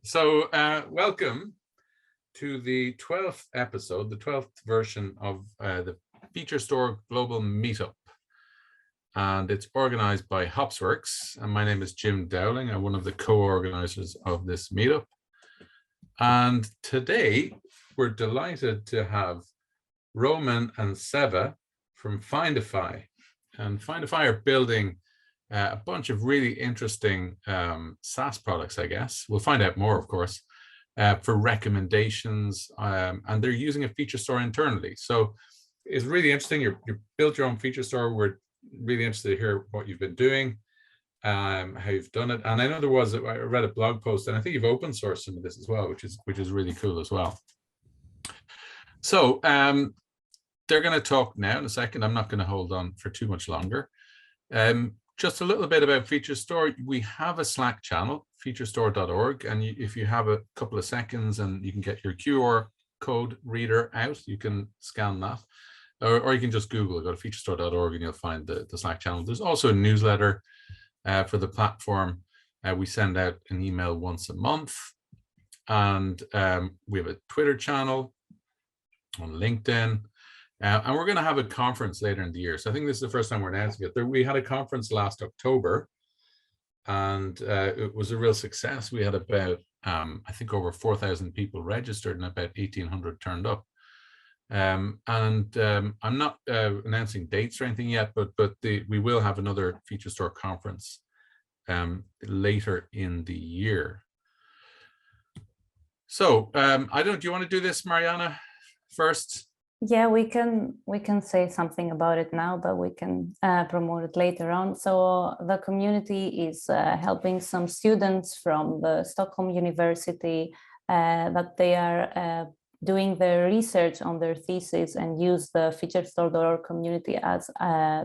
So welcome to the 12th episode, the 12th version of the Feature Store Global Meetup. And it's organized by Hopsworks. And my name is Jim Dowling. I'm one of the co-organizers of this meetup. And today we're delighted to have Roman and Seva from Findify. And Findify are building a bunch of really interesting SaaS products, I guess. We'll find out more, of course, for recommendations. And they're using a feature store internally. So it's really interesting. You built your own feature store. We're really interested to hear what you've been doing, how you've done it. And I know I read a blog post, and I think you've open sourced some of this as well, which is really cool as well. So they're going to talk now in a second. I'm not going to hold on for too much longer. Just a little bit about Feature Store. We have a Slack channel, featurestore.org, and if you have a couple of seconds and you can get your QR code reader out, you can scan that, or you can just Google it, go to featurestore.org, and you'll find the Slack channel. There's also a newsletter for the platform. We send out an email once a month, and we have a Twitter channel, on LinkedIn. And we're going to have a conference later in the year. So I think this is the first time we're announcing it. We had a conference last October, and it was a real success. We had about, I think, over 4,000 people registered, and about 1,800 turned up. I'm not announcing dates or anything yet, but we will have another Feature Store conference later in the year. So do you want to do this, Mariana, first? Yeah, we can say something about it now, but we can promote it later on. So the community is helping some students from the Stockholm University that they are doing their research on their thesis and use the featurestore.org community as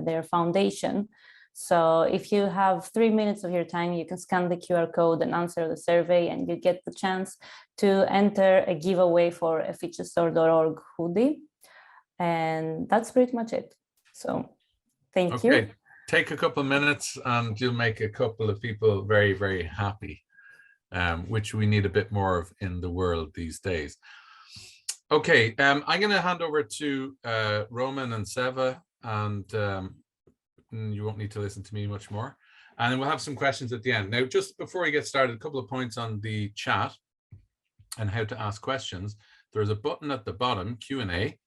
their foundation. So if you have 3 minutes of your time, you can scan the QR code and answer the survey, and you get the chance to enter a giveaway for a featurestore.org hoodie. And that's pretty much it. So thank you. Take a couple of minutes and you'll make a couple of people very, very happy, which we need a bit more of in the world these days. Okay, I'm going to hand over to Roman and Seva, and you won't need to listen to me much more. And then we'll have some questions at the end. Now, just before we get started, a couple of points on the chat and how to ask questions. There's a button at the bottom, Q&A.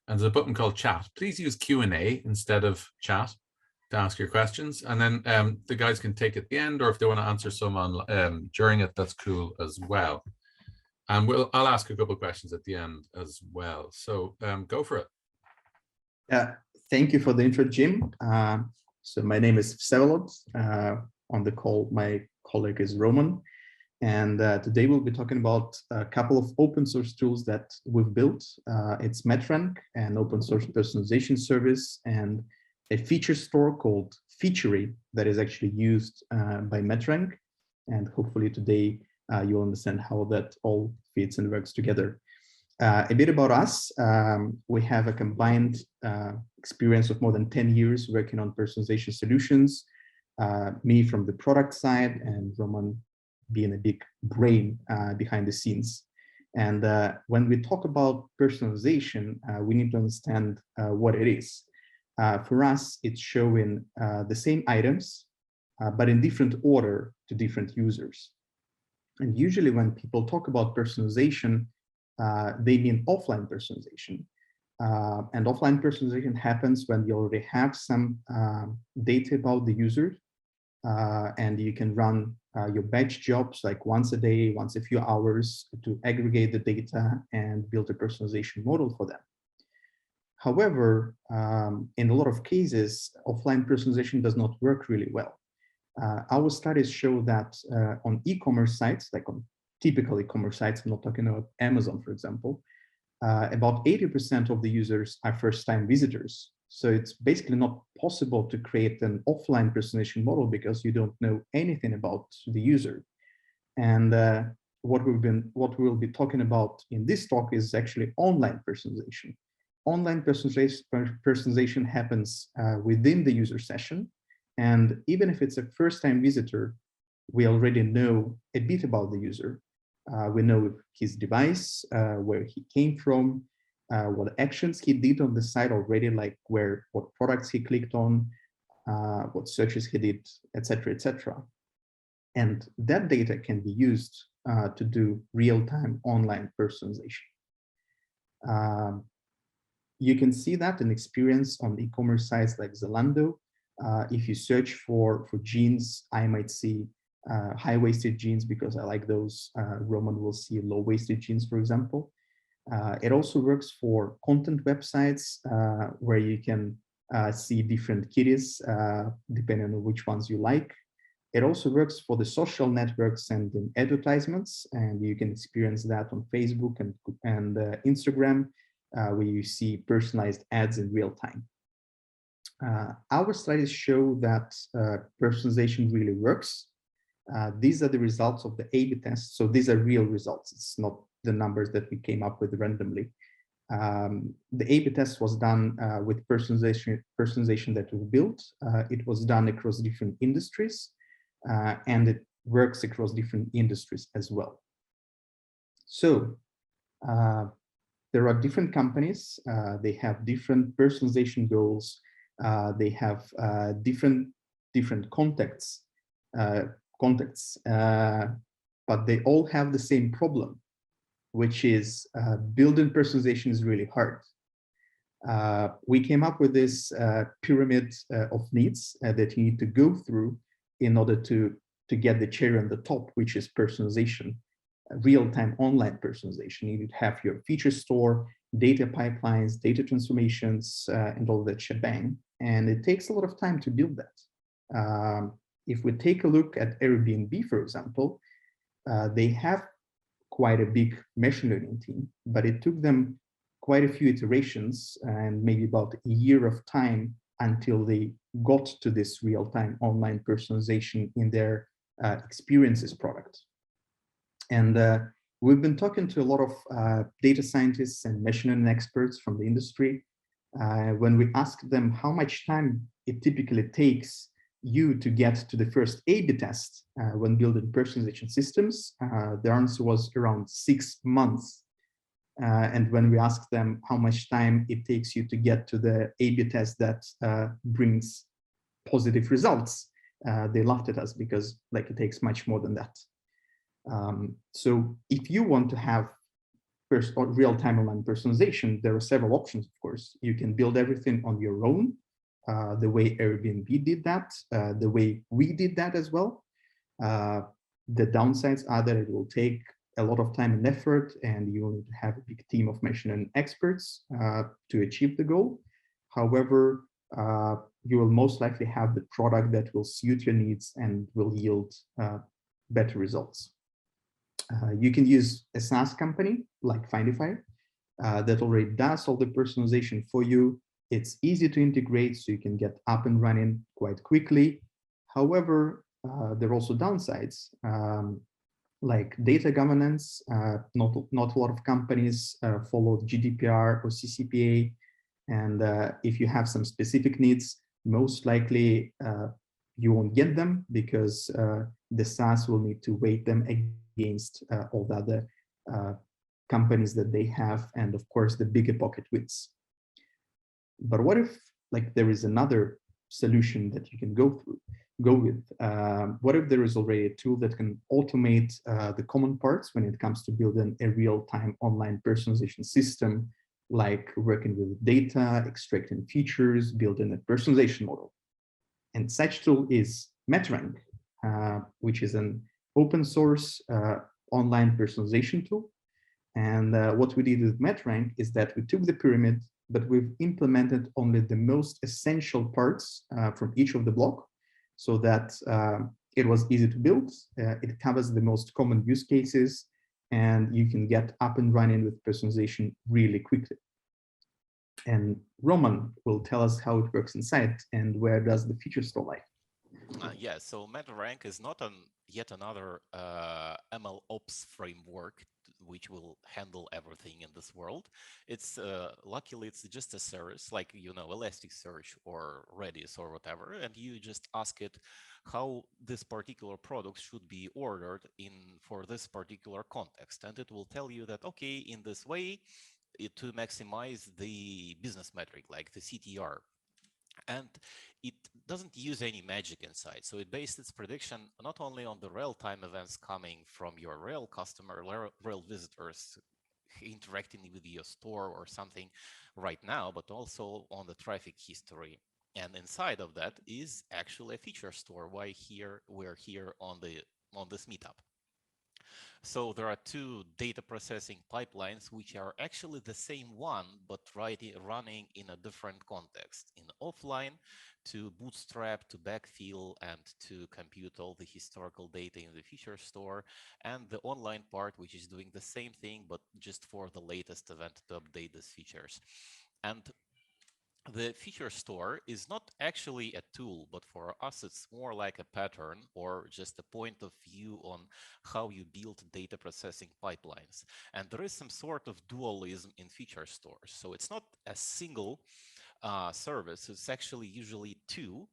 And there's a button called chat. Please use Q&A instead of chat to ask your questions. And then the guys can take at the end, or if they want to answer some on during it, that's cool as well. And I'll ask a couple of questions at the end as well. So go for it. Yeah, thank you for the intro, Jim. So my name is Vsevolod. On the call, my colleague is Roman. And today we'll be talking about a couple of open source tools that we've built. It's Metarank, an open source personalization service, and a feature store called Featury that is actually used by Metarank. And hopefully today you'll understand how that all fits and works together. A bit about us. We have a combined experience of more than 10 years working on personalization solutions. Me from the product side, and Roman being a big brain behind the scenes. And when we talk about personalization, we need to understand what it is. For us, it's showing the same items, but in different order to different users. And usually when people talk about personalization, they mean offline personalization. And offline personalization happens when you already have some data about the user, and you can run your batch jobs like once a day, once a few hours to aggregate the data and build a personalization model for them. However, in a lot of cases, offline personalization does not work really well. Our studies show that on e-commerce sites, like on typical e-commerce sites, I'm not talking about Amazon, for example, about 80% of the users are first-time visitors. So it's basically not possible to create an offline personalization model because you don't know anything about the user. And what we'll be talking about in this talk is actually online personalization. Online personalization happens within the user session. And even if it's a first-time visitor, we already know a bit about the user. We know his device, where he came from, what actions he did on the site already, like what products he clicked on, what searches he did, etc., etc. And that data can be used to do real-time online personalization. You can see that in experience on e-commerce sites like Zalando. If you search for jeans, I might see high-waisted jeans because I like those. Roman will see low-waisted jeans, for example. It also works for content websites where you can see different kitties depending on which ones you like. It also works for the social networks and in advertisements, and you can experience that on Facebook and Instagram, where you see personalized ads in real time. Our studies show that personalization really works. These are the results of the A/B test. So these are real results. It's not the numbers that we came up with randomly. The A/B test was done with personalization that we built. It was done across different industries, and it works across different industries as well. So there are different companies. They have different personalization goals. They have different contexts, but they all have the same problem, which is building personalization is really hard. We came up with this pyramid of needs that you need to go through in order to get the cherry on the top, which is personalization, real-time online personalization. You need to have your feature store, data pipelines, data transformations, and all that shebang. And it takes a lot of time to build that. If we take a look at Airbnb, for example, they have quite a big machine learning team, but it took them quite a few iterations and maybe about a year of time until they got to this real-time online personalization in their experiences product. And we've been talking to a lot of data scientists and machine learning experts from the industry. When we asked them how much time it typically takes you to get to the first A/B test when building personalization systems, the answer was around 6 months. And when we asked them how much time it takes you to get to the A/B test that brings positive results, they laughed at us because like it takes much more than that. So if you want to have real-time online personalization, there are several options, of course. You can build everything on your own, the way Airbnb did that, the way we did that as well. The downsides are that it will take a lot of time and effort, and you will need to have a big team of machine learning experts to achieve the goal. However, you will most likely have the product that will suit your needs and will yield better results. You can use a SaaS company like Findify that already does all the personalization for you. It's easy to integrate, so you can get up and running quite quickly. However, there are also downsides, like data governance. Not a lot of companies follow GDPR or CCPA. And if you have some specific needs, most likely you won't get them because the SaaS will need to weight them against all the other companies that they have, and of course the bigger pocket wins. But what if like there is another solution that you can go with? What if there is already a tool that can automate the common parts when it comes to building a real-time online personalization system, like working with data, extracting features, building a personalization model? And such tool is Metarank, which is an open source online personalization tool. And what we did with Metarank is that we took the pyramid, but we've implemented only the most essential parts from each of the block, so that it was easy to build. It covers the most common use cases, and you can get up and running with personalization really quickly. And Roman will tell us how it works inside and where does the feature store lie. Yeah, so Metarank is not yet another ML ops framework which will handle everything in this world. It's luckily it's just a service like, you know, Elasticsearch or Redis or whatever, and you just ask it how this particular product should be ordered in for this particular context, and it will tell you that, okay, in this way, to maximize the business metric like the CTR. And it doesn't use any magic inside. So it based its prediction not only on the real-time events coming from your real customer, real visitors interacting with your store or something right now, but also on the traffic history. And inside of that is actually a feature store. Why we're here on this meetup. So there are two data processing pipelines, which are actually the same one, but running in a different context. In offline, to bootstrap, to backfill, and to compute all the historical data in the feature store. And the online part, which is doing the same thing, but just for the latest event to update these features. And the feature store is not actually a tool, but for us, it's more like a pattern or just a point of view on how you build data processing pipelines. And there is some sort of dualism in feature stores. So it's not a single service, it's actually usually two,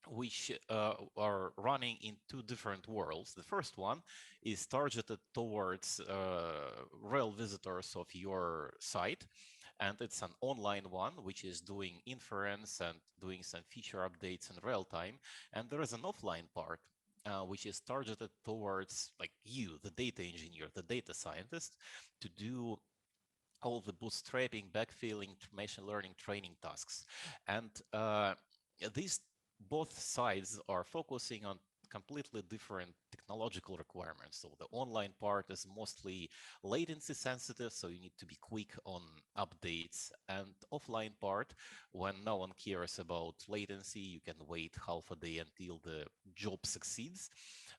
which are running in two different worlds. The first one is targeted towards real visitors of your site, and it's an online one which is doing inference and doing some feature updates in real time. And there is an offline part which is targeted towards like you, the data engineer, the data scientist, to do all the bootstrapping, backfilling, machine learning training tasks. And these both sides are focusing on completely different technological requirements. So the online part is mostly latency sensitive, so you need to be quick on updates. And offline part, when no one cares about latency, you can wait half a day until the job succeeds.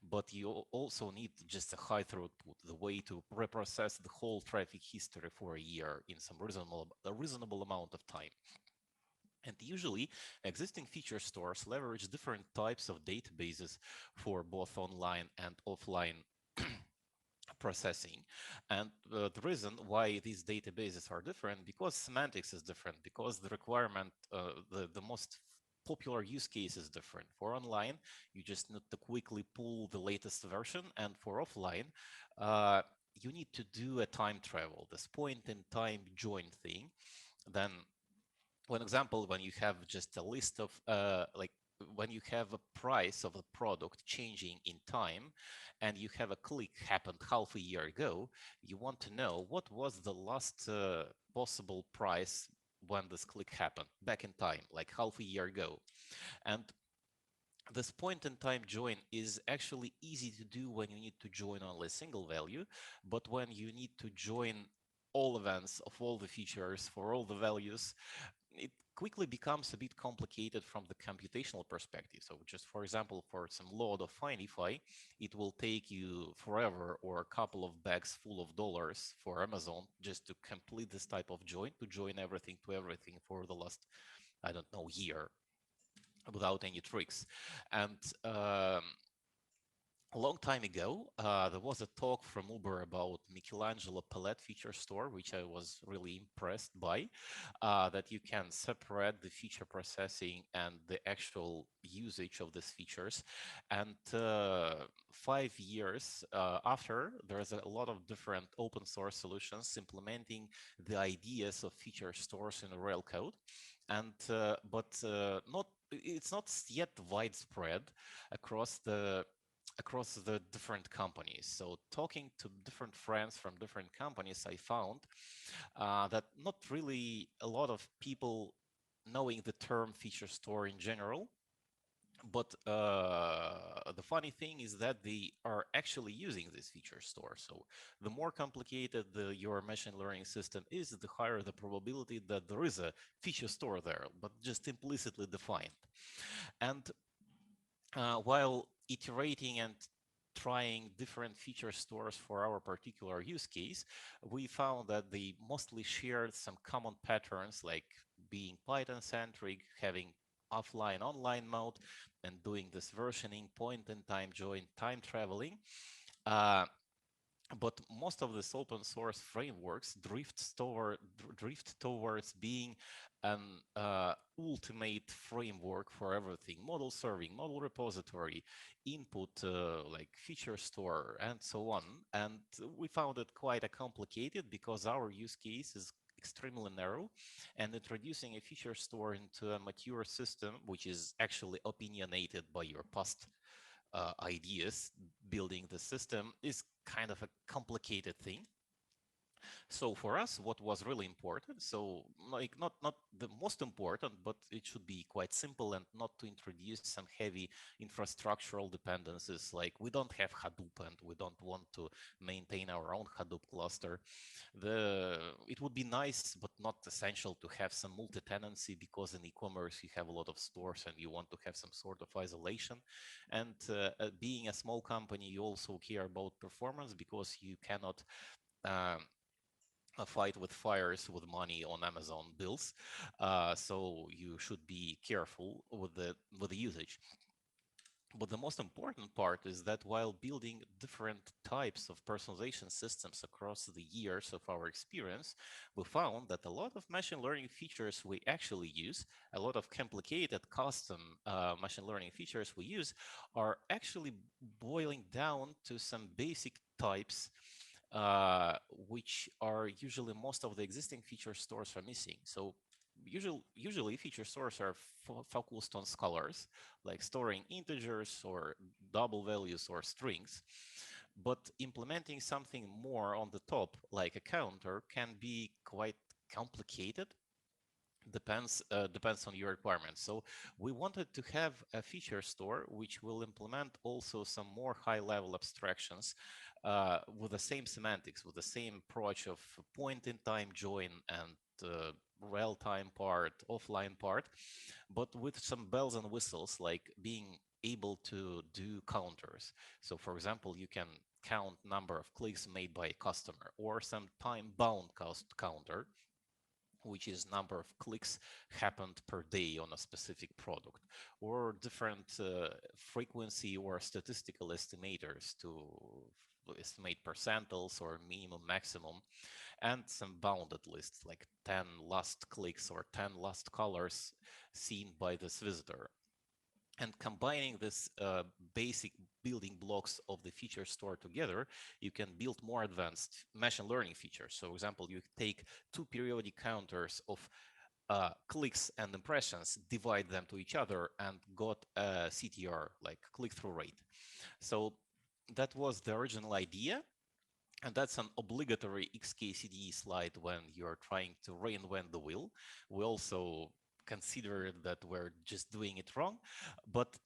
But you also need just a high throughput, the way to reprocess the whole traffic history for a year in some reasonable amount of time. And usually, existing feature stores leverage different types of databases for both online and offline processing. And the reason why these databases are different, because semantics is different, because the requirement, the most popular use case is different. For online, you just need to quickly pull the latest version, and for offline, you need to do a time travel, this point in time join thing. Then one example, when you have just a list of like when you have a price of a product changing in time and you have a click happened half a year ago, you want to know what was the last possible price when this click happened back in time, like half a year ago. And this point in time join is actually easy to do when you need to join only a single value, but when you need to join all events of all the features for all the values, it quickly becomes a bit complicated from the computational perspective. So just for example, for some load of Findify, it will take you forever or a couple of bags full of dollars for Amazon just to complete this type of join, to join everything to everything for the last, I don't know, year without any tricks. And a long time ago, there was a talk from Uber about Michelangelo palette feature store, which I was really impressed by, that you can separate the feature processing and the actual usage of these features. And 5 years after, there's a lot of different open source solutions implementing the ideas of feature stores in real code. And it's not yet widespread across the different companies. So talking to different friends from different companies, I found that not really a lot of people knowing the term feature store in general. But the funny thing is that they are actually using this feature store. So the more complicated your machine learning system is, the higher the probability that there is a feature store there, but just implicitly defined. And while iterating and trying different feature stores for our particular use case, we found that they mostly shared some common patterns, like being Python-centric, having offline online mode, and doing this versioning, point in time join, time traveling. But most of these open source frameworks drift towards being an ultimate framework for everything: model serving, model repository, input, like feature store, and so on. And we found it quite complicated because our use case is extremely narrow, and introducing a feature store into a mature system, which is actually opinionated by your past ideas building the system, is kind of a complicated thing. So for us, what was really important, so like not the most important, but it should be quite simple and not to introduce some heavy infrastructural dependencies. Like we don't have Hadoop and we don't want to maintain our own Hadoop cluster. It would be nice, but not essential to have some multi-tenancy, because in e-commerce you have a lot of stores and you want to have some sort of isolation. And being a small company, you also care about performance, because you cannot um, fight with fires with money on Amazon bills. So you should be careful with the usage. But the most important part is that while building different types of personalization systems across the years of our experience, we found that a lot of machine learning features we actually use, a lot of complicated custom machine learning features we use, are actually boiling down to some basic types, which are usually most of the existing feature stores are missing. So usually feature stores are focused on scalars, like storing integers or double values or strings. But implementing something more on the top, like a counter, can be quite complicated. Depends on your requirements. So we wanted to have a feature store which will implement also some more high-level abstractions with the same semantics, with the same approach of point-in-time join and real-time part, offline part, but with some bells and whistles, like being able to do counters. So for example, you can count number of clicks made by a customer, or some time-bound counter, which is number of clicks happened per day on a specific product, or different frequency or statistical estimators to estimate percentiles or minimum, maximum, and some bounded lists like 10 last clicks or 10 last colors seen by this visitor. And combining this basic building blocks of the feature store together, you can build more advanced machine learning features. So, for example, you take two periodic counters of clicks and impressions, divide them to each other, and got a CTR, like click-through rate. So that was the original idea. And that's an obligatory XKCD slide when you're trying to reinvent the wheel. We also consider that we're just doing it wrong. But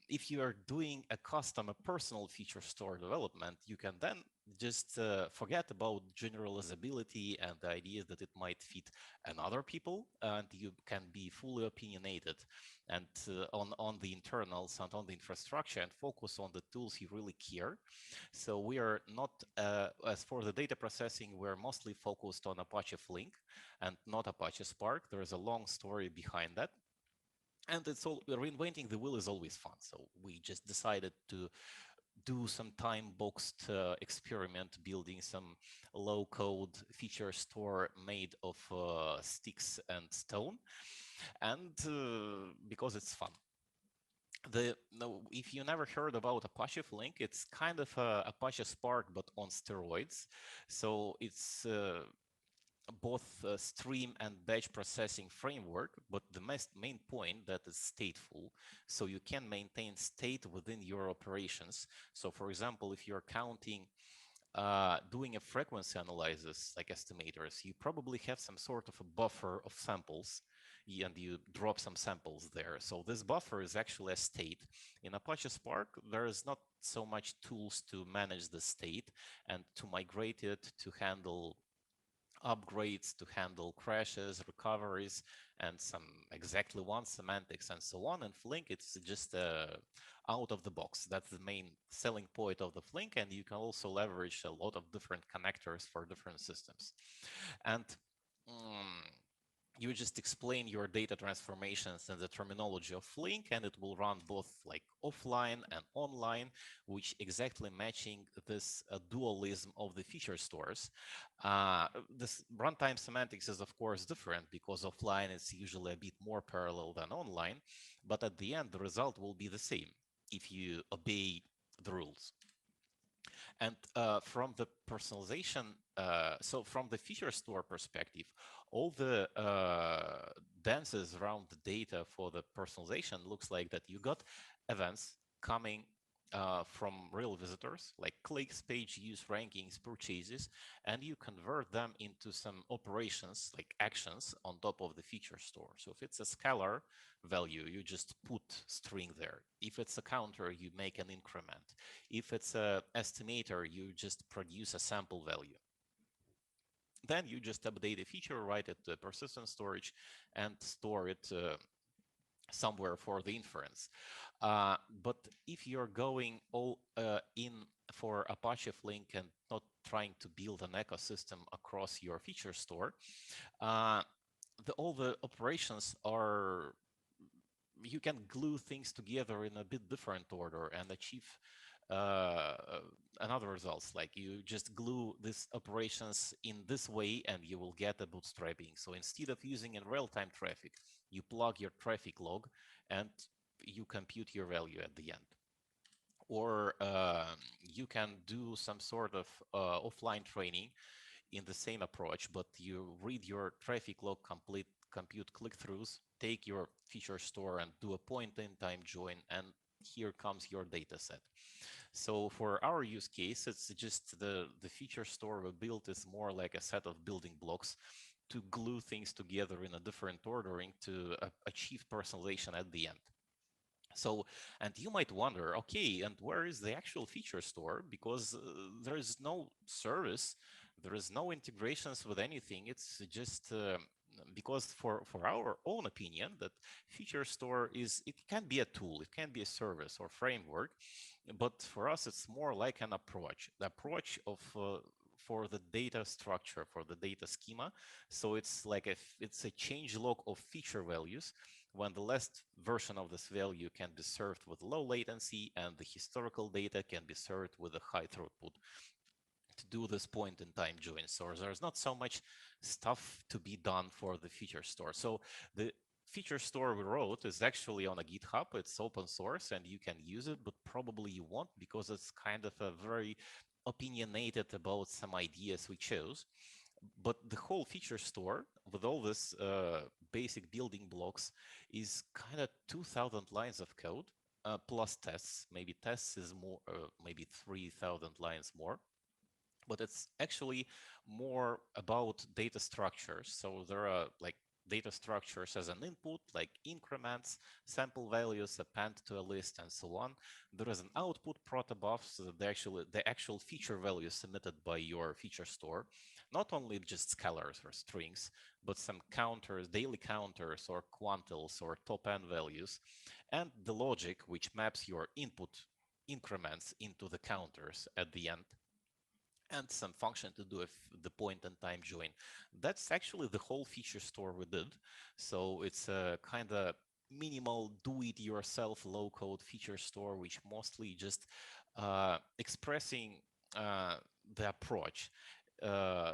if you are doing a custom, a personal feature store development, you can then just forget about generalizability and the idea that it might fit another people, and you can be fully opinionated and on the internals and on the infrastructure, and focus on the tools you really care. So we are not, as for the data processing, we're mostly focused on Apache Flink and not Apache Spark. There is a long story behind that. And it's all, reinventing the wheel is always fun. So we just decided to do some time-boxed experiment, building some low-code feature store made of sticks and stone, and because it's fun. No, if you never heard about Apache Flink, it's kind of Apache Spark but on steroids. So it's both stream and batch processing framework, but the main point that is stateful. So you can maintain state within your operations. So for example, if you're counting, doing a frequency analysis like estimators, you probably have some sort of a buffer of samples, and you drop some samples there. So this buffer is actually a state. In Apache Spark, there is not so much tools to manage the state and to migrate it, to handle upgrades, to handle crashes, recoveries, and some exactly one semantics and so on. And Flink, it's just out of the box. That's the main selling point of the Flink, and you can also leverage a lot of different connectors for different systems. And you just explain your data transformations and the terminology of Flink, and it will run both like offline and online, which exactly matching this dualism of the feature stores. This runtime semantics is of course different because offline is usually a bit more parallel than online, but at the end the result will be the same if you obey the rules. And from the personalization, so from the feature store perspective, all the dances around the data for the personalization looks like that you got events coming from real visitors, like clicks, page views, rankings, purchases, and you convert them into some operations, like actions on top of the feature store. So if it's a scalar value, you just put string there. If it's a counter, you make an increment. If it's an estimator, you just produce a sample value. Then you just update a feature, write it to persistent storage, and store it somewhere for the inference. But if you're going all in for Apache Flink and not trying to build an ecosystem across your feature store, all the operations are, you can glue things together in a bit different order and achieve uh, another results. Like you just glue these operations in this way and you will get a bootstrapping. So instead of using in real-time traffic, you plug your traffic log and you compute your value at the end. Or you can do some sort of offline training in the same approach, but you read your traffic log, compute click-throughs, take your feature store and do a point-in-time join, and here comes your data set. So for our use case, it's just the feature store we built is more like a set of building blocks to glue things together in a different ordering to achieve personalization at the end. So, and you might wonder, okay, and where is the actual feature store? Because there is no service, there is no integrations with anything. It's just because for our own opinion, that feature store is, it can be a tool, it can be a service or framework, but for us, it's more like an approach, the approach of for the data structure, for the data schema. So it's like it's a change log of feature values when the last version of this value can be served with low latency and the historical data can be served with a high throughput to do this point in time join. So there's not so much stuff to be done for the feature store. So the feature store we wrote is actually on a GitHub. It's open source and you can use it, but probably you won't because it's kind of a very opinionated about some ideas we chose. But the whole feature store with all this basic building blocks is kind of 2,000 lines of code plus tests. Maybe tests is more, maybe 3,000 lines more. But it's actually more about data structures. So there are like data structures as an input, like increments, sample values, append to a list, and so on. There is an output protobuf, so that the actual feature value submitted by your feature store, not only just scalars or strings, but some counters, daily counters, or quantils, or top-end values, and the logic which maps your input increments into the counters at the end, and some function to do the point-in-time join. That's actually the whole feature store we did. So it's a kind of minimal do-it-yourself low-code feature store, which mostly just expressing the approach.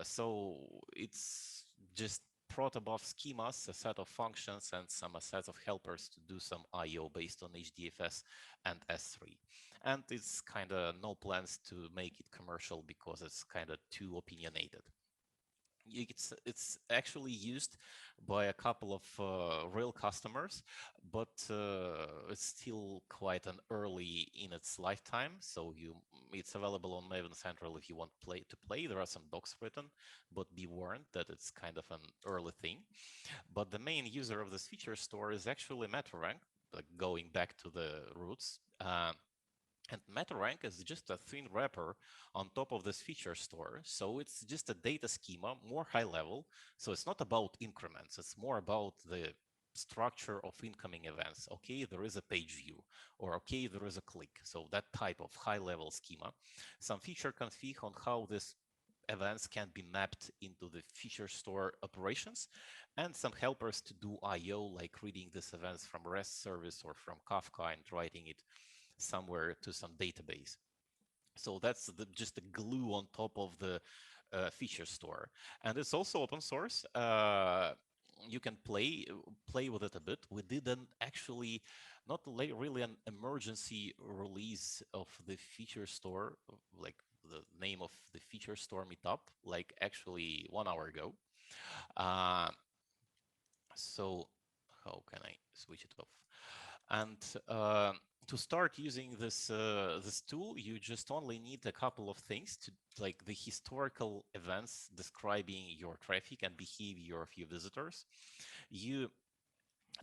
So it's just protobuf schemas, a set of functions, and a set of helpers to do some I/O based on HDFS and S3. And it's kind of no plans to make it commercial because it's kind of too opinionated. It's actually used by a couple of real customers, but it's still quite an early in its lifetime. So it's available on Maven Central if you want to play. There are some docs written, but be warned that it's kind of an early thing. But the main user of this feature store is actually Metarank, like going back to the roots. And Metarank is just a thin wrapper on top of this feature store. So it's just a data schema, more high level. So it's not about increments. It's more about the structure of incoming events. Okay, there is a page view, or okay, there is a click. So that type of high level schema. Some feature config on how this events can be mapped into the feature store operations, and some helpers to do I/O, like reading these events from REST service or from Kafka and writing it somewhere to some database. So that's just the glue on top of the feature store, and it's also open source. You can play with it a bit. We did an actually not really an emergency release of the feature store, like the name of the feature store meetup, like actually 1 hour ago. So how can I switch it off? And to start using this this tool, you just only need a couple of things, to like the historical events describing your traffic and behavior of your visitors. You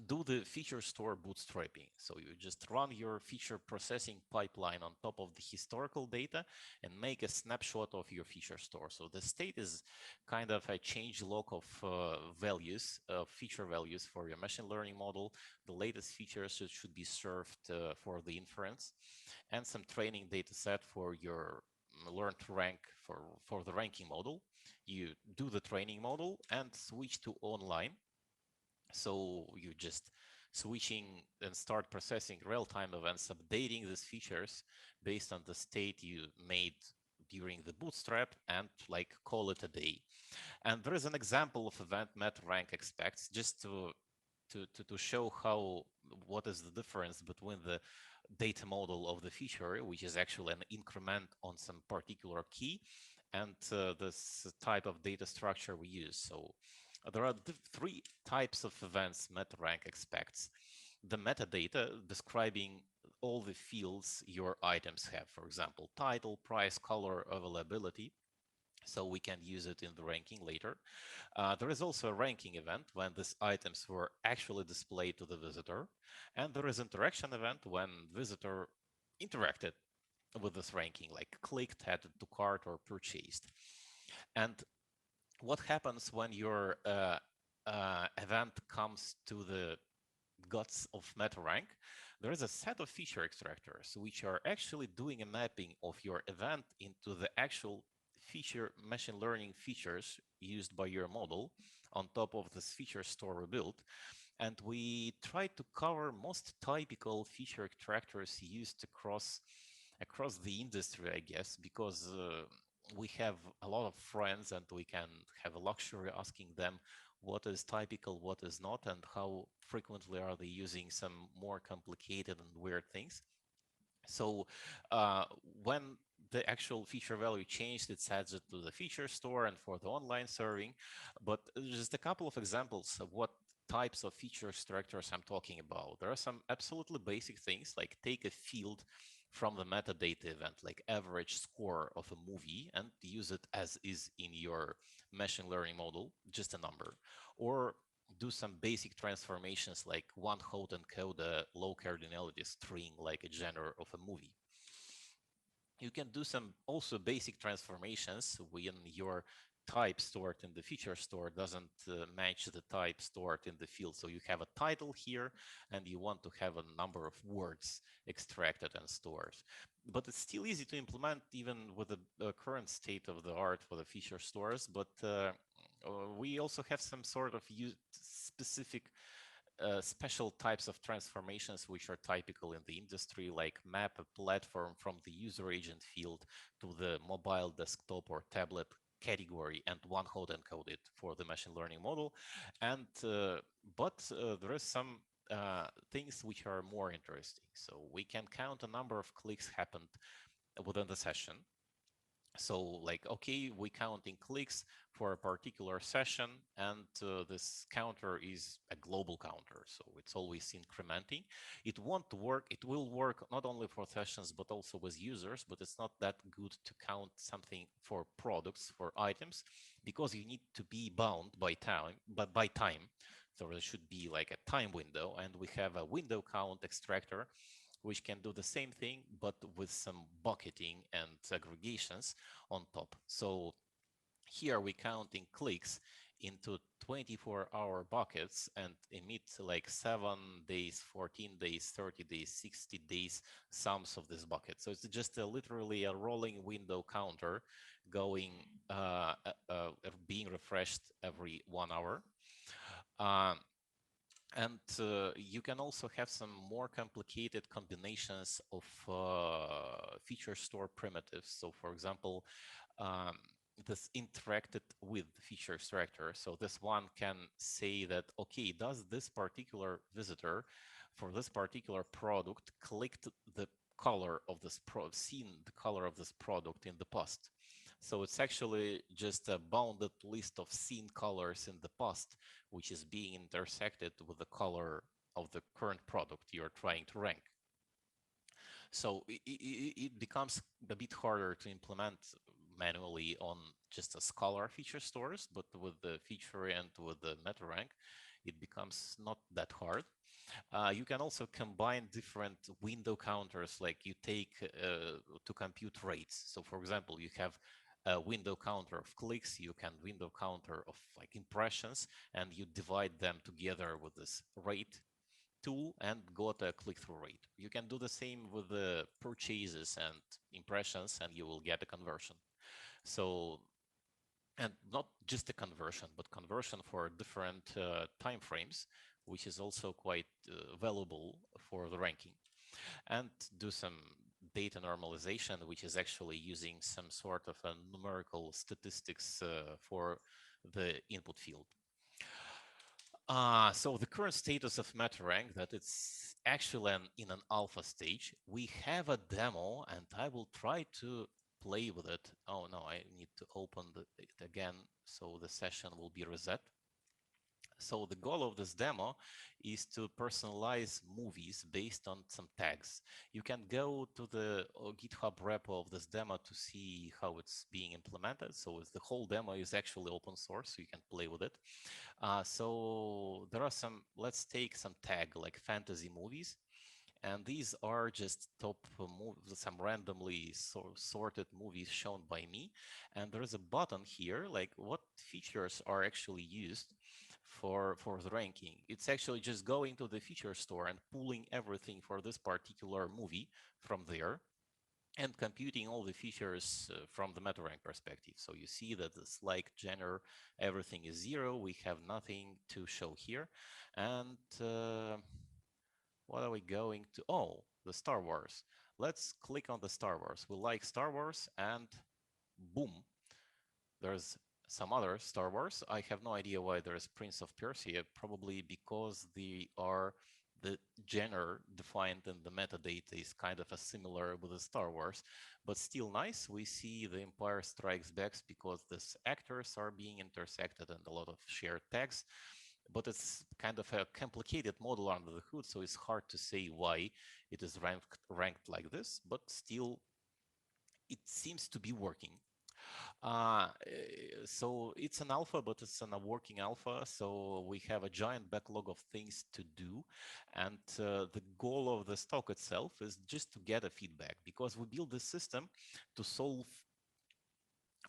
do the feature store bootstrapping. So you just run your feature processing pipeline on top of the historical data and make a snapshot of your feature store. So the state is kind of a change log of values, feature values for your machine learning model. The latest features should be served for the inference, and some training data set for your learn to rank for the ranking model. You do the training model and switch to online. So you just switching and start processing real-time events, updating these features based on the state you made during the bootstrap, and like call it a day. And there is an example of event Metarank expects, just to show how what is the difference between the data model of the feature, which is actually an increment on some particular key, and this type of data structure we use. So there are three types of events Metarank expects. The metadata describing all the fields your items have, for example, title, price, color, availability. So we can use it in the ranking later. There is also a ranking event when these items were actually displayed to the visitor. And there is interaction event when visitor interacted with this ranking, like clicked, added to cart, or purchased. And what happens when your event comes to the guts of Metarank? There is a set of feature extractors which are actually doing a mapping of your event into the actual feature machine learning features used by your model on top of this feature store rebuild. And we try to cover most typical feature extractors used across the industry, I guess, because we have a lot of friends and we can have a luxury asking them what is typical, what is not, and how frequently are they using some more complicated and weird things. So when the actual feature value changed, it adds it to the feature store and for the online serving. But just a couple of examples of what types of feature extractors I'm talking about. There are some absolutely basic things, like take a field from the metadata event, like average score of a movie, and use it as is in your machine learning model, just a number. Or do some basic transformations, like one hot encode a low cardinality string, like a genre of a movie. You can do some also basic transformations when your type stored in the feature store doesn't match the type stored in the field. So you have a title here and you want to have a number of words extracted and stored. But it's still easy to implement even with the current state of the art for the feature stores. But we also have some sort of specific special types of transformations which are typical in the industry, like map a platform from the user agent field to the mobile, desktop, or tablet category and one hot encode it for the machine learning model. And but there is some things which are more interesting. So we can count a number of clicks happened within the session. So like, okay, we counting clicks for a particular session, and this counter is a global counter. So it's always incrementing. It won't work. It will work not only for sessions, but also with users, but it's not that good to count something for products, for items, because you need to be bound by time, So there should be like a time window, and we have a window count extractor which can do the same thing, but with some bucketing and aggregations on top. So here we counting clicks into 24-hour buckets and emit like 7 days, 14 days, 30 days, 60 days sums of this bucket. So it's just literally a rolling window counter going being refreshed every 1 hour. And you can also have some more complicated combinations of feature store primitives. So for example, this interacted with feature extractor. So this one can say that, okay, does this particular visitor for this particular product clicked the color of this seen the color of this product in the past? So it's actually just a bounded list of seen colors in the past, which is being intersected with the color of the current product you're trying to rank. So it becomes a bit harder to implement manually on just a Scholar feature stores, but with the feature and with the Metarank, it becomes not that hard. You can also combine different window counters, like you take to compute rates. So for example, you have a window counter of clicks, you can window counter of like impressions, and you divide them together with this rate tool and got a click-through rate. You can do the same with the purchases and impressions, and you will get a conversion. So, and not just a conversion, but conversion for different time frames, which is also quite valuable for the ranking. And do some data normalization, which is actually using some sort of a numerical statistics for the input field. So the current status of Metarank, that it's actually in an alpha stage. We have a demo, and I will try to play with it. Oh no, I need to open it again, so the session will be reset. So the goal of this demo is to personalize movies based on some tags. You can go to the GitHub repo of this demo to see how it's being implemented. So the whole demo is actually open source, so you can play with it. So there are some, let's take some tag like fantasy movies. And these are just top some randomly sorted movies shown by me. And there is a button here, like what features are actually used for the ranking. It's actually just going to the feature store and pulling everything for this particular movie from there and computing all the features from the Metarank perspective. So you see that this like genre, everything is 0. We have nothing to show here. And what are we going to? Oh, the Star Wars. Let's click on the Star Wars. We like Star Wars, and boom, there's some other Star Wars. I have no idea why there's Prince of Persia, probably because the genre defined in the metadata is kind of a similar with the Star Wars, but still nice. We see the Empire Strikes Back because these actors are being intersected and a lot of shared tags. But it's kind of a complicated model under the hood, so it's hard to say why it is ranked like this, but still it seems to be working. So it's an alpha, but it's a working alpha, so we have a giant backlog of things to do, and the goal of the stock itself is just to get a feedback, because we build this system to solve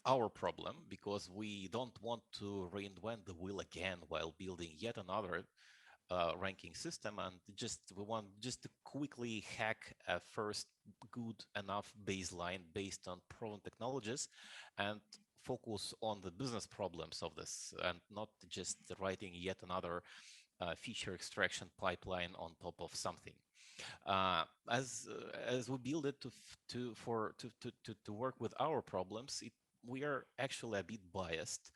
our problem, because we don't want to reinvent the wheel again while building yet another ranking system, and we want just to quickly hack a first good enough baseline based on proven technologies and focus on the business problems of this, and not just writing yet another feature extraction pipeline on top of something. As we build it to work with our problems, we are actually a bit biased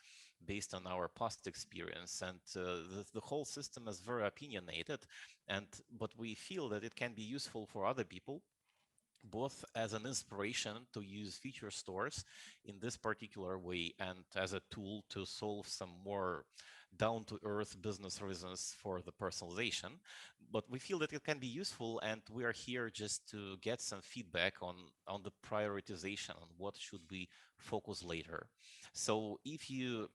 based on our past experience, and the whole system is very opinionated, but we feel that it can be useful for other people, both as an inspiration to use feature stores in this particular way and as a tool to solve some more down-to-earth business reasons for the personalization. But we feel that it can be useful, and we are here just to get some feedback on the prioritization, on what should we focus later. So if you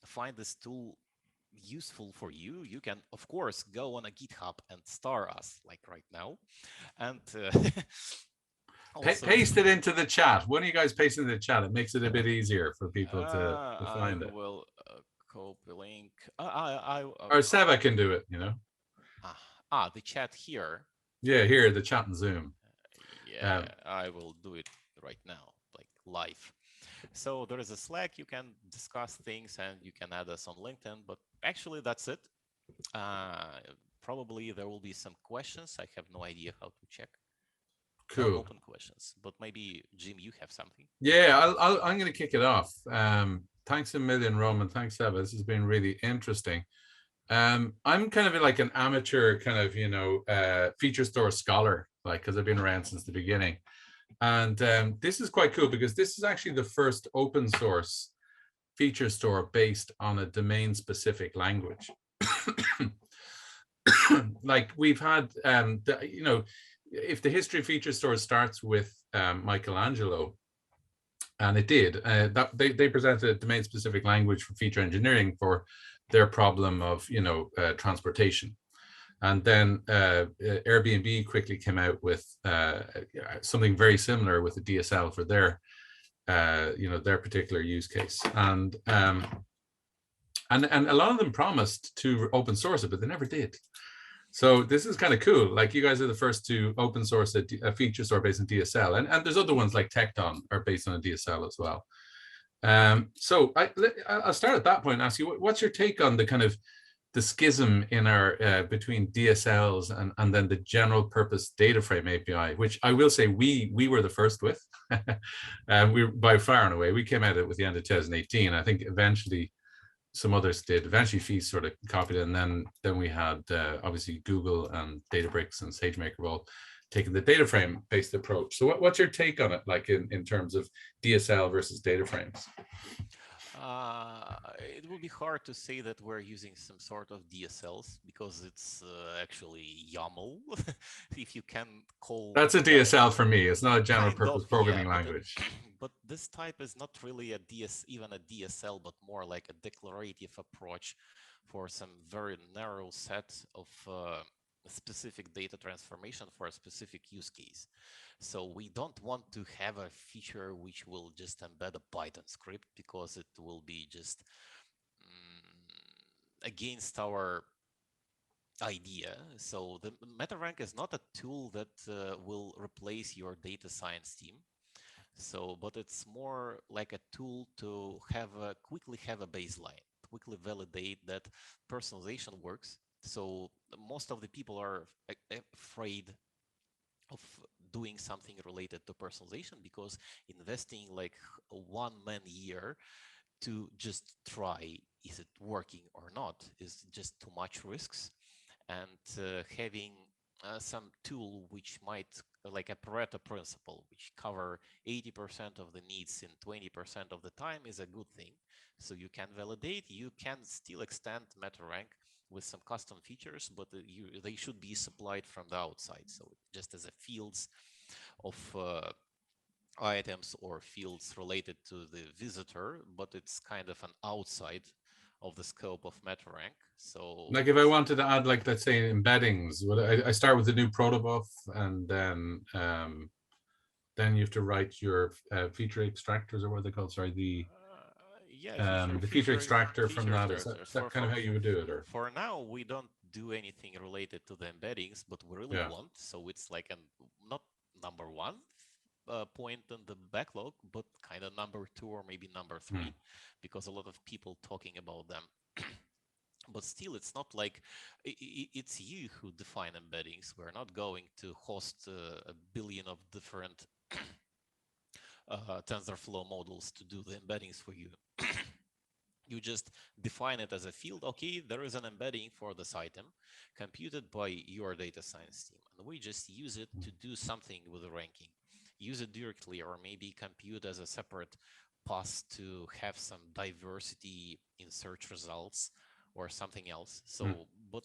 find this tool useful for you, you can of course go on a GitHub and star us like right now, and paste it into the chat. When are you guys pasting in the chat? It makes it a bit easier for people to find it. I will copy link. Or Seva can do it, you know. The chat here. Yeah, here, the chat in Zoom. Yeah, I will do it right now, like live. So there is a Slack, you can discuss things and you can add us on LinkedIn, but actually that's it. Probably there will be some questions. I have no idea how to check. No Cool. open questions, but maybe Jim, you have something. Yeah, I'm going to kick it off. Thanks a million, Roman. Thanks, Eva. This has been really interesting. I'm kind of like an amateur kind of, feature store scholar, like, because I've been around since the beginning. And this is quite cool because this is actually the first open source feature store based on a domain specific language. Like we've had, if the history of feature stores starts with Michelangelo, and it did, that they presented a domain specific language for feature engineering for their problem of, transportation. And then Airbnb quickly came out with something very similar with the DSL for their, their particular use case. And a lot of them promised to open source it, but they never did. So this is kind of cool. Like you guys are the first to open source a feature store based on DSL, and there's other ones like Tecton are based on a DSL as well. So I'll start at that point and ask you, what's your take on the kind of the schism in our between DSLs and then the general purpose data frame API, which I will say we were the first with. We by far and away, we came at it with the end of 2018. I think eventually some others did. Eventually Feast sort of copied it, and then we had obviously Google and Databricks and SageMaker all taking the data frame based approach. So what's your take on it, like in terms of DSL versus data frames? It will be hard to say that we're using some sort of DSLs because it's actually YAML, if you can call. That's a DSL for me. It's not a general Kind purpose of, programming yeah, language. But this type is not really even a DSL, but more like a declarative approach for some very narrow set of specific data transformation for a specific use case. So we don't want to have a feature which will just embed a Python script because it will be just against our idea. So the Metarank is not a tool that will replace your data science team. So, but it's more like a tool to quickly have a baseline, quickly validate that personalization works. So most of the people are afraid of doing something related to personalization because investing like 1 man year to just try is it working or not is just too much risks. And having some tool which might, like a Pareto principle, which cover 80% of the needs in 20% of the time is a good thing. So you can validate, you can still extend Metarank with some custom features, but they should be supplied from the outside. So just as a fields of items or fields related to the visitor, but it's kind of an outside of the scope of Metarank. So like if I wanted to add, like, let's say embeddings, I start with the new protobuf, and then you have to write your feature extractors, or what are they called? Sorry, the feature extractor from that. Is that kind of how you would do it? Or for now, we don't do anything related to the embeddings, but we really want. So it's like not number one point in the backlog, but kind of number 2 or maybe number 3, because a lot of people talking about them. But still, it's not like it's you who define embeddings. We're not going to host a billion of different TensorFlow models to do the embeddings for you. You just define it as a field. Okay, there is an embedding for this item computed by your data science team, and we just use it to do something with the ranking. Use it directly, or maybe compute as a separate pass to have some diversity in search results or something else. So, but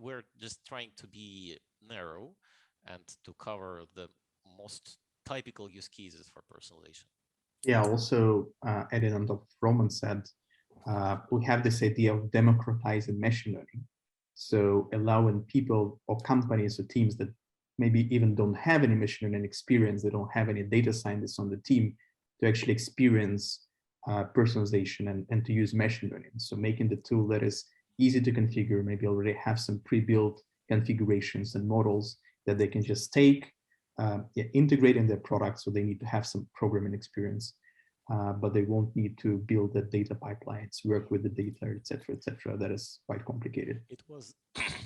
we're just trying to be narrow and to cover the most typical use cases for personalization. Yeah, also added on top of Roman said, we have this idea of democratizing machine learning. So allowing people or companies or teams that maybe even don't have any machine learning experience, they don't have any data scientists on the team, to actually experience personalization and to use machine learning. So making the tool that is easy to configure, maybe already have some pre-built configurations and models that they can just take, integrate in their product, so they need to have some programming experience. but they won't need to build the data pipelines, work with the data, etc., etc. That is quite complicated. It was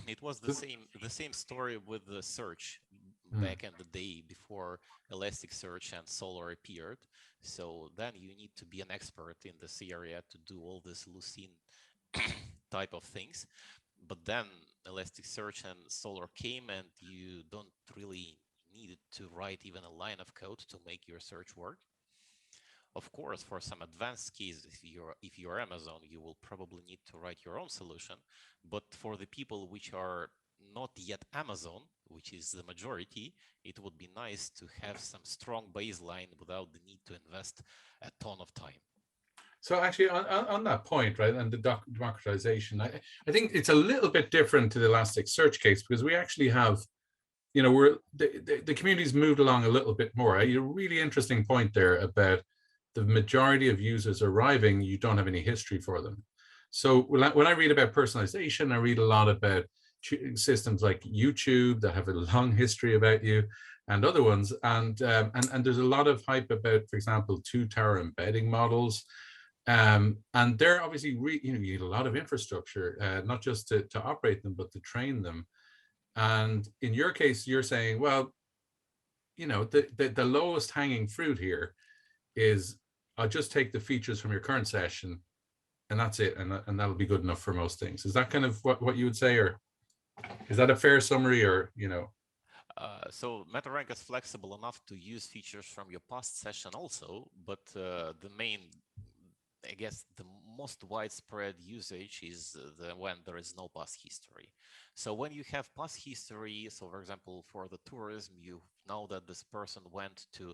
it was the same story with the search back in the day before Elasticsearch and Solr appeared. So then you need to be an expert in this area to do all this Lucene type of things. But then Elasticsearch and Solr came, and you don't really need to write even a line of code to make your search work. Of course, for some advanced cases, if you're Amazon, you will probably need to write your own solution. But for the people which are not yet Amazon, which is the majority, it would be nice to have some strong baseline without the need to invest a ton of time. So actually, on that point, right, and the democratization, I think it's a little bit different to the Elasticsearch case, because we actually have, you know, the community's moved along a little bit more. A really interesting point there about the majority of users arriving, you don't have any history for them. So when I read about personalization, I read a lot about systems like YouTube that have a long history about you, and other ones. And there's a lot of hype about, for example, two-tower embedding models. And they're obviously, you know, you need a lot of infrastructure, not just to operate them, but to train them. And in your case, you're saying, well, you know, the lowest hanging fruit here is, I'll just take the features from your current session, and that's it, and that'll be good enough for most things. Is that kind of what you would say, or is that a fair summary, or, you know? So Metarank is flexible enough to use features from your past session also, but the main, I guess, the most widespread usage is when there is no past history. So when you have past history, so for example, for the tourism, you know that this person went to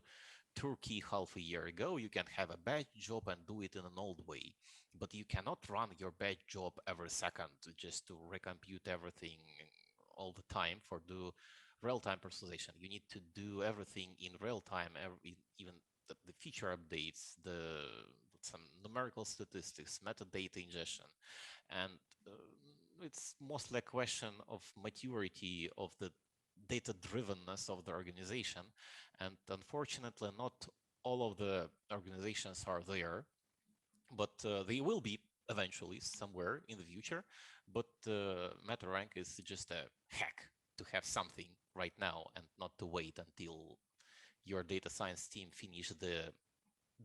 Turkey half a year ago, you can have a batch job and do it in an old way. But you cannot run your batch job every second just to recompute everything all the time for the real-time personalization. You need to do everything in real time, even the feature updates, some numerical statistics, metadata ingestion. And it's mostly a question of maturity of the data-drivenness of the organization. And unfortunately, not all of the organizations are there, but they will be eventually somewhere in the future. But Metarank is just a hack to have something right now and not to wait until your data science team finish the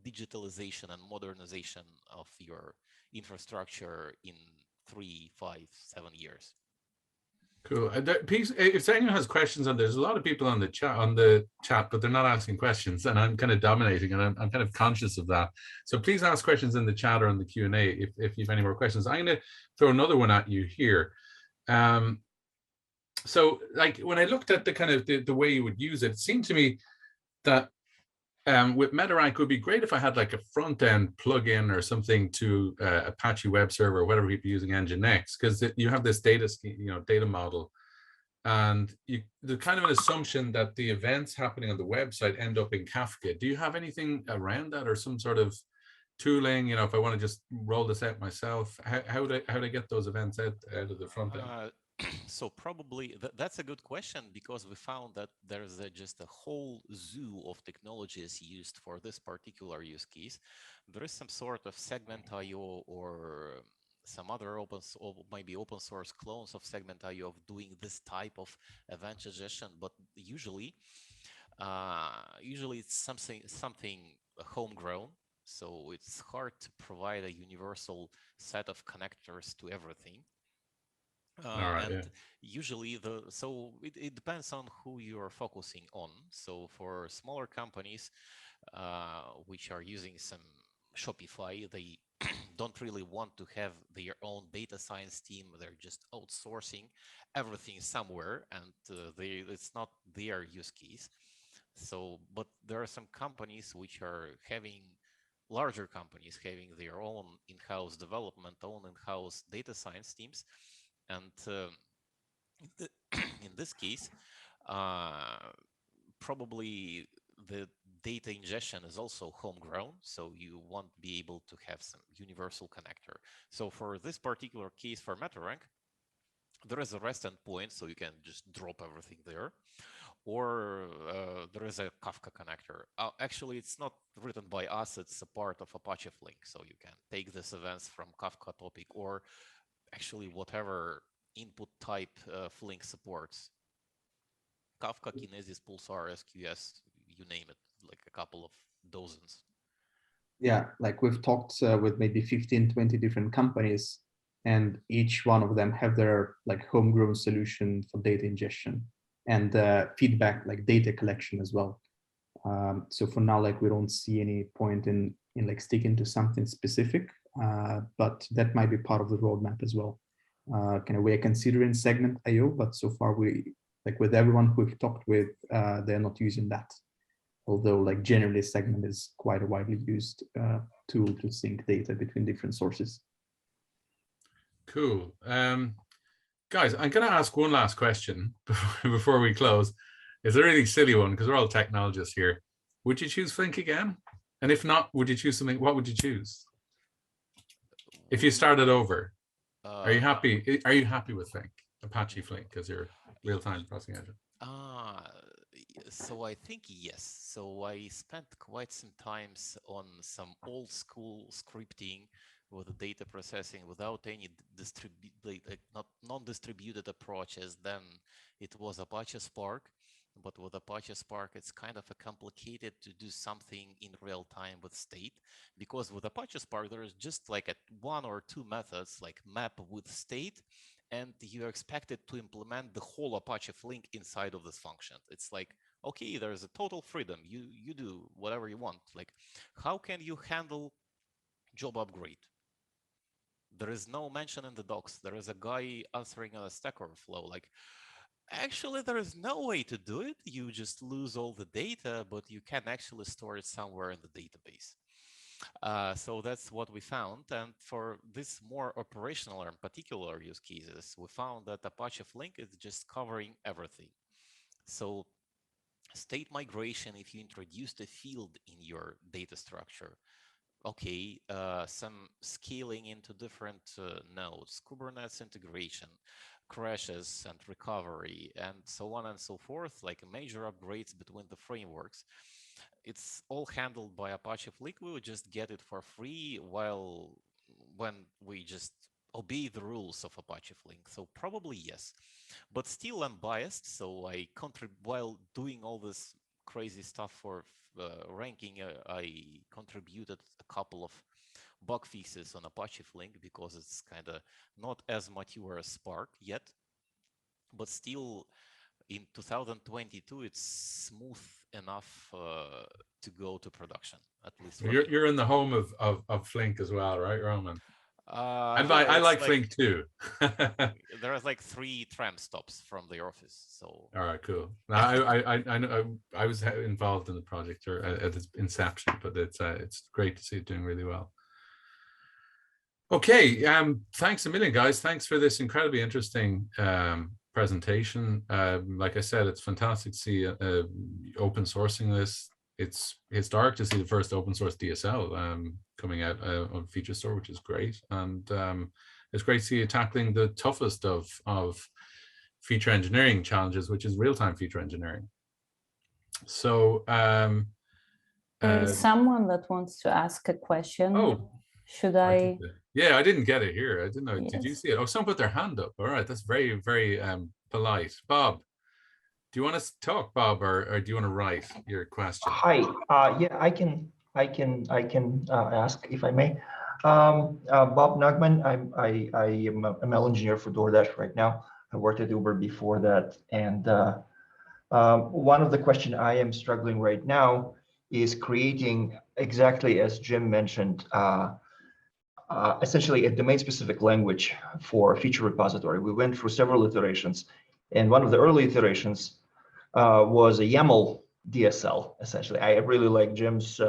digitalization and modernization of your infrastructure in 3, 5, 7 years. Cool. If anyone has questions, and there's a lot of people on the chat, but they're not asking questions, and I'm kind of dominating, and I'm kind of conscious of that. So please ask questions in the chat or in the Q&A if you have any more questions. I'm going to throw another one at you here. So like when I looked at the kind of the way you would use it, it seemed to me that with Metarank, it would be great if I had like a front end plugin or something to Apache web server or whatever people using Nginx, because you have this data scheme, you know, data model, and there's kind of an assumption that the events happening on the website end up in Kafka. Do you have anything around that, or some sort of tooling? You know, if I want to just roll this out myself, how do I get those events out of the front end? So probably that's a good question, because we found that there's just a whole zoo of technologies used for this particular use case. There is some sort of Segment.io or some other maybe open source clones of Segment.io of doing this type of event suggestion, but usually it's something homegrown. So it's hard to provide a universal set of connectors to everything. Usually it depends on who you're focusing on. So for smaller companies which are using some Shopify, they don't really want to have their own data science team. They're just outsourcing everything somewhere, and it's not their use case. So, but there are some companies which are larger companies having their own in-house development, own in-house data science teams. And in this case, probably the data ingestion is also homegrown, so you want to be able to have some universal connector. So for this particular case for Metarank, there is a REST endpoint, so you can just drop everything there. or there is a Kafka connector. Actually, it's not written by us, it's a part of Apache Flink. So you can take these events from Kafka topic, or actually whatever input type Flink supports. Kafka, Kinesis, Pulsar, SQS, you name it, like a couple of dozens. Yeah, like we've talked with maybe 15, 20 different companies, and each one of them have their like homegrown solution for data ingestion and feedback, like data collection as well. So for now, like we don't see any point in like sticking to something specific, but that might be part of the roadmap as well. Kind of we're considering segment IO, but so far we, like with everyone who we've talked with, they're not using that. Although like generally segment is quite a widely used tool to sync data between different sources. Cool. Guys, I'm going to ask one last question before we close. It's a really silly one because we're all technologists here. Would you choose Flink again? And if not, would you choose something? What would you choose? If you started over, are you happy? Are you happy with Flink, Apache Flink, as your real-time processing engine? So I think yes. So I spent quite some times on some old school scripting with the data processing without any non-distributed approaches. Then it was Apache Spark, but with Apache Spark, it's kind of complicated to do something in real time with state, because with Apache Spark, there is just like one or two methods like map with state, and you're expected to implement the whole Apache Flink inside of this function. It's like, okay, there's a total freedom. You do whatever you want. Like, how can you handle job upgrade? There is no mention in the docs. There is a guy answering on a Stack Overflow. Like, actually, there is no way to do it. You just lose all the data, but you can actually store it somewhere in the database. So that's what we found. And for this more operational and particular use cases, we found that Apache Flink is just covering everything. So state migration, if you introduced a field in your data structure, okay, some scaling into different nodes, Kubernetes integration, crashes and recovery, and so on and so forth, like major upgrades between the frameworks. It's all handled by Apache Flink. We would just get it for free when we just obey the rules of Apache Flink. So probably yes, but still I'm biased. So I while doing all this crazy stuff for ranking, I contributed a couple of bug fixes on Apache Flink because it's kind of not as mature as Spark yet, but still in 2022 it's smooth enough to go to production, at least. You're in the home of Flink as well, right, Roman? I like Flink too. There are like 3 tram stops from the office. So all right, cool. I know I was involved in the project or at its inception, but it's great to see it doing really well. Okay, thanks a million, guys. Thanks for this incredibly interesting presentation. Like I said, it's fantastic to see open sourcing this. It's historic to see the first open source DSL coming out on Feature Store, which is great. And it's great to see you tackling the toughest of feature engineering challenges, which is real-time feature engineering. So there is someone that wants to ask a question. Oh, should I? Yeah, I didn't get it here. I didn't know. Yes. Did you see it? Oh, someone put their hand up. All right, that's very, very polite. Bob, do you want to talk, Bob, or do you want to write your question? Hi. Yeah, I can ask if I may. Bob Nugman. I am a ML engineer for DoorDash right now. I worked at Uber before that, and one of the questions I am struggling right now is creating, exactly as Jim mentioned, essentially a domain-specific language for a feature repository. We went through several iterations, and one of the early iterations was a YAML DSL, essentially. I really like Jim's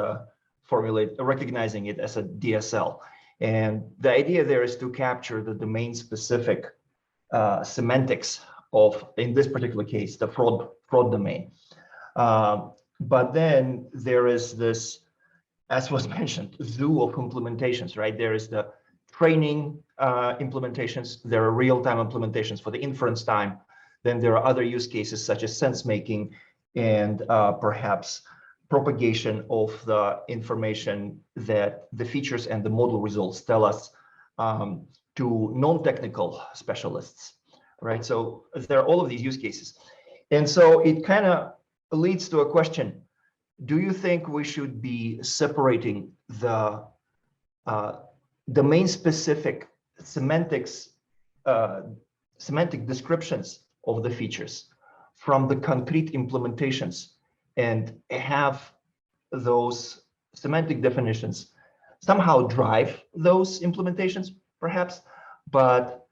recognizing it as a DSL. And the idea there is to capture the domain-specific semantics of, in this particular case, the fraud domain. But then there is this, as was mentioned, zoo of implementations, right? There is the training implementations, there are real-time implementations for the inference time. Then there are other use cases such as sense making and perhaps propagation of the information that the features and the model results tell us to non-technical specialists, right? So there are all of these use cases. And so it kind of leads to a question. Do you think we should be separating the domain-specific semantics, semantic descriptions of the features from the concrete implementations and have those semantic definitions somehow drive those implementations, perhaps, but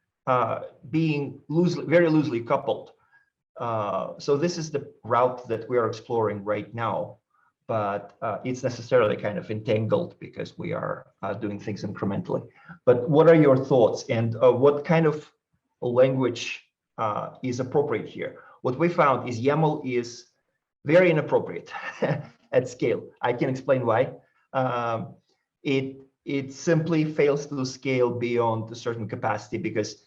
being very loosely coupled? So this is the route that we are exploring right now, but it's necessarily kind of entangled because we are doing things incrementally. But what are your thoughts, and what kind of language is appropriate here? What we found is YAML is very inappropriate at scale. I can explain why. It simply fails to scale beyond a certain capacity because,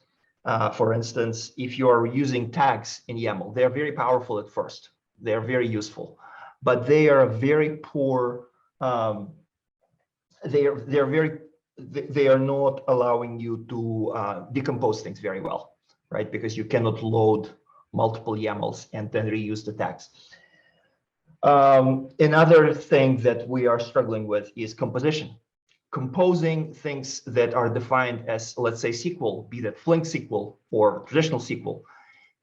for instance, if you are using tags in YAML, they're very powerful at first. They're very useful, but they are very poor. They are not allowing you to decompose things very well, right? Because you cannot load multiple YAMLs and then reuse the tags. Another thing that we are struggling with is composition. Composing things that are defined as, let's say, SQL, be that Flink SQL or traditional SQL.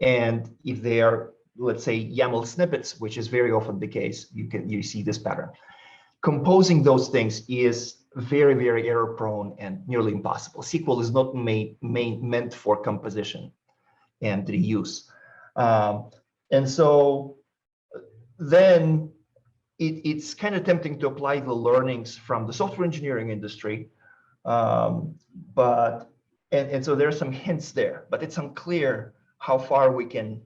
And if they are, let's say, YAML snippets, which is very often the case, you see this pattern. Composing those things is very, very error prone and nearly impossible. SQL is not meant for composition and reuse. And so then it's kind of tempting to apply the learnings from the software engineering industry. And so there are some hints there, but it's unclear how far we can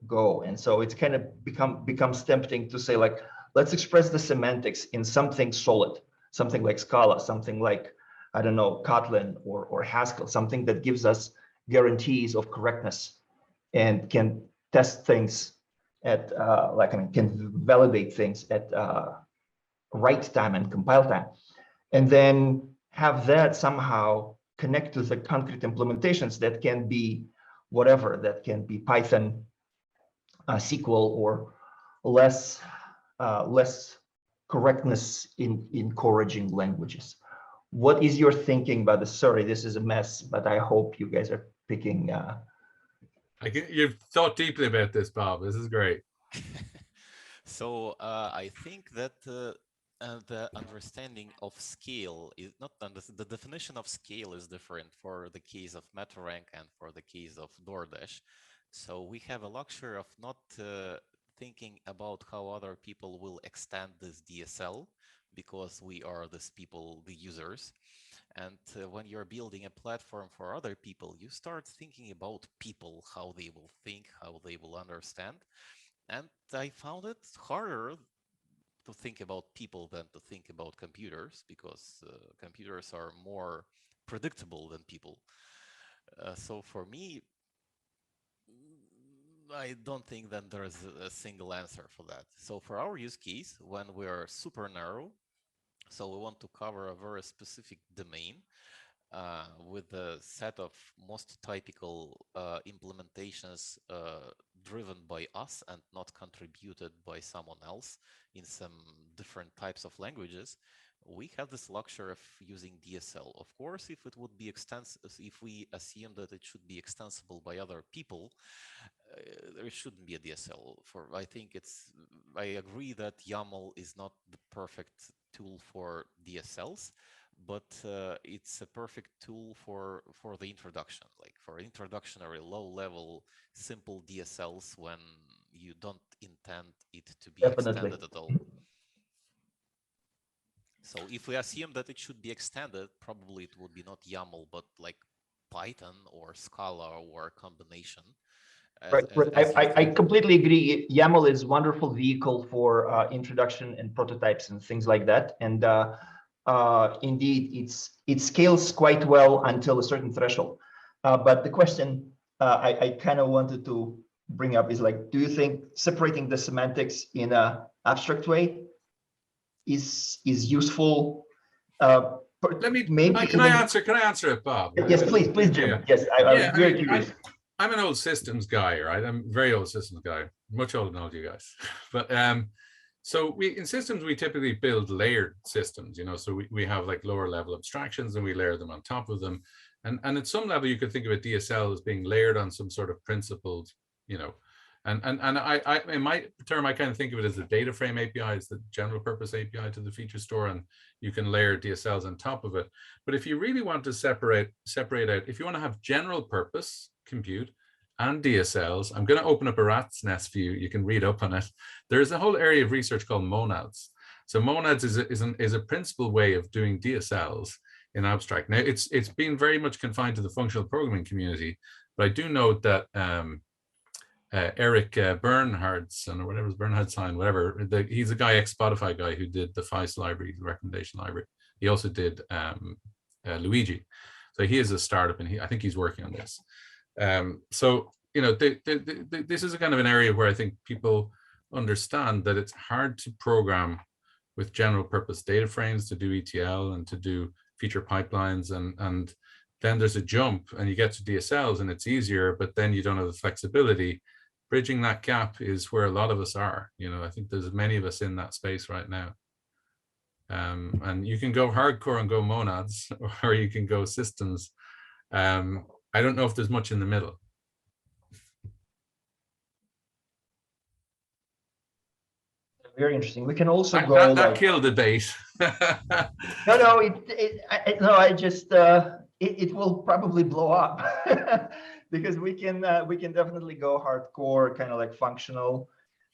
go. And so it's kind of becomes tempting to say, like, let's express the semantics in something solid, something like Scala, something like, I don't know, Kotlin or Haskell, something that gives us guarantees of correctness and can test things at can validate things at write time and compile time, and then have that somehow connect to the concrete implementations that can be whatever, that can be Python, SQL, or less correctness in encouraging languages. What is your thinking about this? Sorry, this is a mess, but I hope you guys are picking. You've thought deeply about this, Bob. This is great. So I think that the understanding of scale is not the definition of scale is different for the case of Metarank and for the case of DoorDash. So we have a luxury of not thinking about how other people will extend this DSL, because we are these people, the users. And when you're building a platform for other people, you start thinking about people, how they will think, how they will understand. And I found it harder to think about people than to think about computers, because computers are more predictable than people. So for me, I don't think that there is a single answer for that. So for our use case, when we are super narrow, so we want to cover a very specific domain with a set of most typical implementations driven by us and not contributed by someone else in some different types of languages. We have this luxury of using DSL. Of course, if it would be extensive, if we assume that it should be extensible by other people, there shouldn't be a DSL. I think I agree that YAML is not the perfect tool for DSLs, but it's a perfect tool for the introduction, like for introductionary low-level simple DSLs when you don't intend it to be extended at all. So if we assume that it should be extended, probably it would be not YAML, but like Python or Scala or a combination. I completely agree. YAML is a wonderful vehicle for introduction and prototypes and things like that. And indeed, it scales quite well until a certain threshold. But the question I kind of wanted to bring up is like, do you think separating the semantics in a abstract way is useful? Let me. Maybe Can I answer? Can I answer it, Bob? Yes, please, Jim. Yeah. Yes, I'm very I mean, curious. I'm an old systems guy, right? I'm a very old systems guy, much older than all you guys. But so in systems we typically build layered systems, you know. So we have like lower level abstractions and we layer them on top of them. And at some level you could think of a DSL as being layered on some sort of principled, you know. And I in my term, I kind of think of it as the data frame API, is the general purpose API to the feature store, and you can layer DSLs on top of it. But if you really want to separate out, if you want to have general purpose compute and DSLs, I'm going to open up a rat's nest for you. You can read up on it. There's a whole area of research called monads. So monads is a principal way of doing DSLs in abstract. Now it's been very much confined to the functional programming community, but I do note that Eric Bernhardson, or whatever, Bernhardson, whatever, he's a guy, ex-Spotify guy, who did the FICE library, the recommendation library. He also did Luigi. So he is a startup, and I think he's working on this. So, you know, this is a kind of an area where I think people understand that it's hard to program with general purpose data frames to do ETL and to do feature pipelines, and then there's a jump and you get to DSLs and it's easier, but then you don't have the flexibility. Bridging that gap is where a lot of us are. You know, I think there's many of us in that space right now. And you can go hardcore and go monads, or you can go systems. I don't know if there's much in the middle. Very interesting. We can also go that like, killed the debate. no, I just it will probably blow up because we can definitely go hardcore, kind of like functional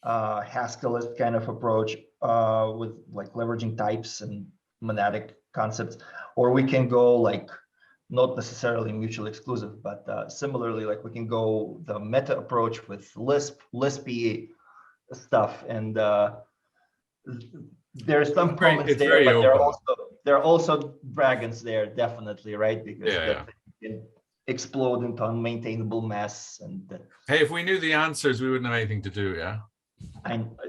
Haskellist kind of approach with like leveraging types and monadic concepts, or we can go like not necessarily mutually exclusive, but similarly, like we can go the meta approach with Lispy stuff, and there's some comments there, but there are also dragons there, definitely, right? Because that can explode into unmaintainable mess. And hey, if we knew the answers, we wouldn't have anything to do.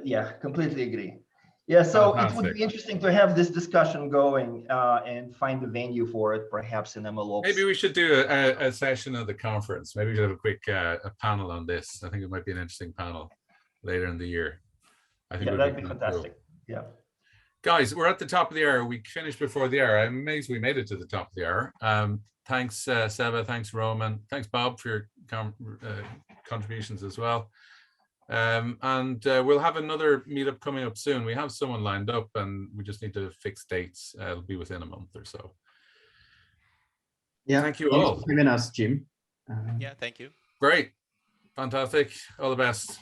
Yeah, completely agree. Yeah, so fantastic. It would be interesting to have this discussion going and find a venue for it, perhaps in MLOps. Maybe we should do a session of the conference. Maybe we should have a quick a panel on this. I think it might be an interesting panel later in the year. I think that'd be fantastic. Cool. Yeah. Guys, we're at the top of the hour. We finished before the hour. I'm amazed we made it to the top of the hour. Thanks, Seba. Thanks, Roman. Thanks, Bob, for your contributions as well. And we'll have another meetup coming up soon. We have someone lined up, and we just need to fix dates. It'll be within a month or so. Yeah. Thank you all. Thanks for having us, Jim. Yeah, thank you. Great. Fantastic. All the best.